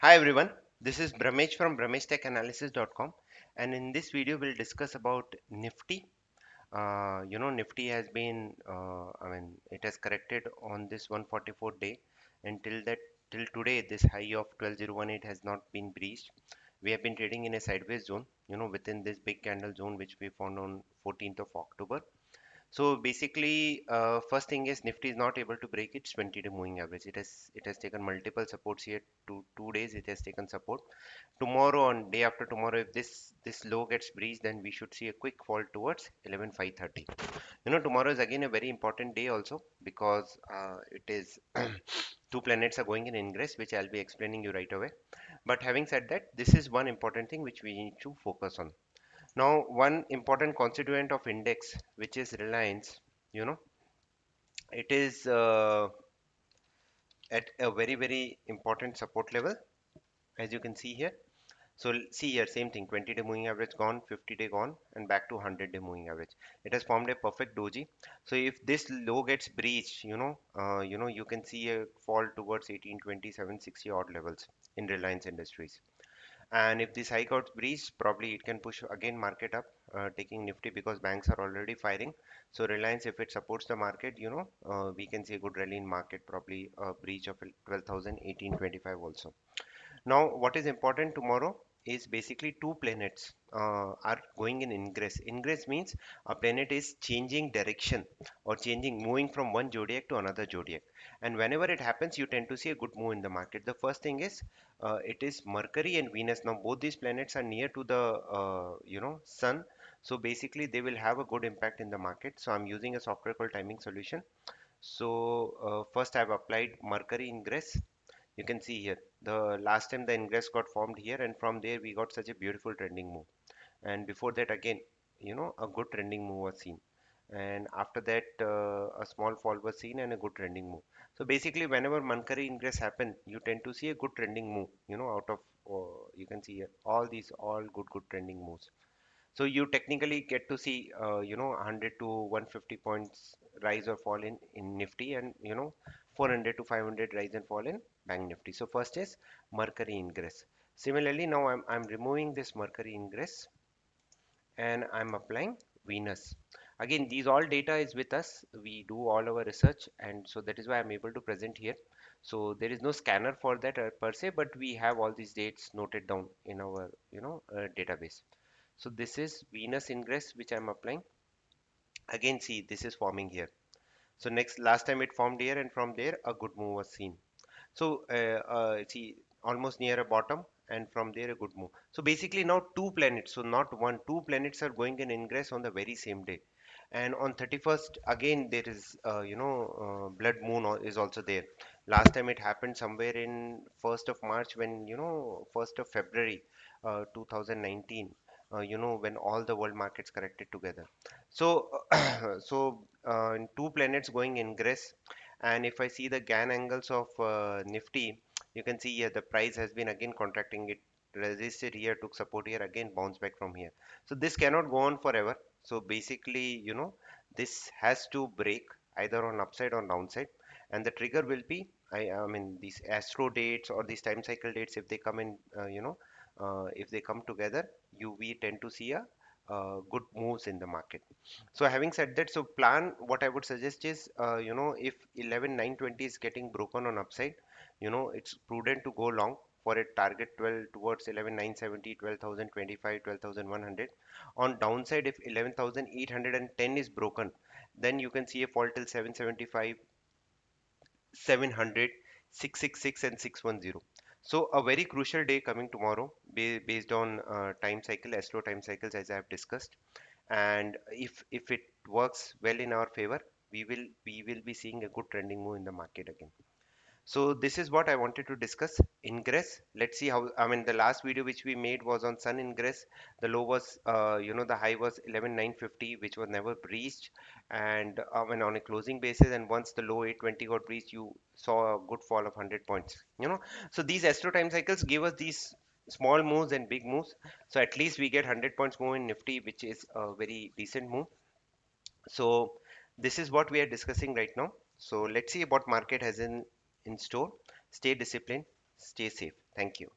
Hi everyone, this is Brahmesh from BrahmeshTechAnalysis.com, and in this video we'll discuss about Nifty. Nifty has been, it has corrected on this 144 day until that till today. This high of 12018 has not been breached. We have been trading in a sideways zone, within this big candle zone which we found on 14th of October. So basically, first thing is Nifty is not able to break its 20-day moving average. It has taken multiple supports here. 2 days it has taken support. Tomorrow and day after tomorrow, if this low gets breached, then we should see a quick fall towards 11,530. Tomorrow is again a very important day also because it is two planets are going in ingress, which I'll be explaining you right away. But having said that, this is one important thing which we need to focus on. Now, one important constituent of index, which is Reliance, you know, it is at a very, very important support level, as you can see here. So see here, same thing, 20-day moving average gone, 50-day gone, and back to 100-day moving average. It has formed a perfect doji. So if this low gets breached, you can see a fall towards 182760 odd levels in Reliance Industries. And if this high got breached, probably it can push again market up, taking Nifty because banks are already firing. So Reliance, if it supports the market, we can see a good rally in market, probably a breach of 12,1825 also. Now, what is important tomorrow is basically two planets are going in ingress. Ingress means a planet is changing direction or moving from one zodiac to another zodiac. And whenever it happens, you tend to see a good move in the market. The first thing is it is Mercury and Venus. Now, both these planets are near to the Sun. So basically, they will have a good impact in the market. So I'm using a software called Timing Solution. So first I've applied Mercury ingress. You can see here the last time the ingress got formed here, and from there we got such a beautiful trending move. And before that again, a good trending move was seen, and after that a small fall was seen and a good trending move. So basically whenever Mankari ingress happen, you tend to see a good trending move, out of you can see here all these all good trending moves. So you technically get to see 100 to 150 points rise or fall in Nifty, and 400 to 500 rise and fall in Bank Nifty. So first is Mercury ingress. Similarly, now I'm removing this Mercury ingress and I'm applying Venus. Again, these all data is with us. We do all our research, and so that is why I'm able to present here. So there is no scanner for that per se, but we have all these dates noted down in our database. So this is Venus ingress which I'm applying. Again, see, this is forming here. So next, last time it formed here, and from there a good move was seen. So see, almost near a bottom, and from there a good move. So basically now two planets, so not one, two planets are going in ingress on the very same day. And on 31st, again there is, blood moon is also there. Last time it happened somewhere in 1st of March, when 1st of February 2019, when all the world markets corrected together. So two planets going ingress, and if I see the GAN angles of Nifty, you can see here the price has been again contracting. It resisted here, took support here, again bounced back from here. So this cannot go on forever. So basically, this has to break either on upside or downside, and the trigger will be, I mean, these astro dates or these time cycle dates. If they come in, if they come together, we tend to see a good moves in the market. So having said that, so plan, what I would suggest is, if 11,920 is getting broken on upside, it's prudent to go long for a target 12 towards 11,970, 12,025, 12,100. On downside, if 11,810 is broken, then you can see a fall till 775, 700, 666, and 610. So a very crucial day coming tomorrow, based on time cycle, astro time cycles, as I have discussed. And if it works well in our favor, we will be seeing a good trending move in the market again. So this is what I wanted to discuss. Ingress, let's see how, I mean, the last video which we made was on Sun ingress. The low was, the high was 11,950, which was never breached. And when on a closing basis, and once the low 820 got breached, you saw a good fall of 100 points. So these astro time cycles give us these small moves and big moves. So at least we get 100 points move in Nifty, which is a very decent move. So this is what we are discussing right now. So let's see what market has in store. Stay disciplined, stay safe. Thank you.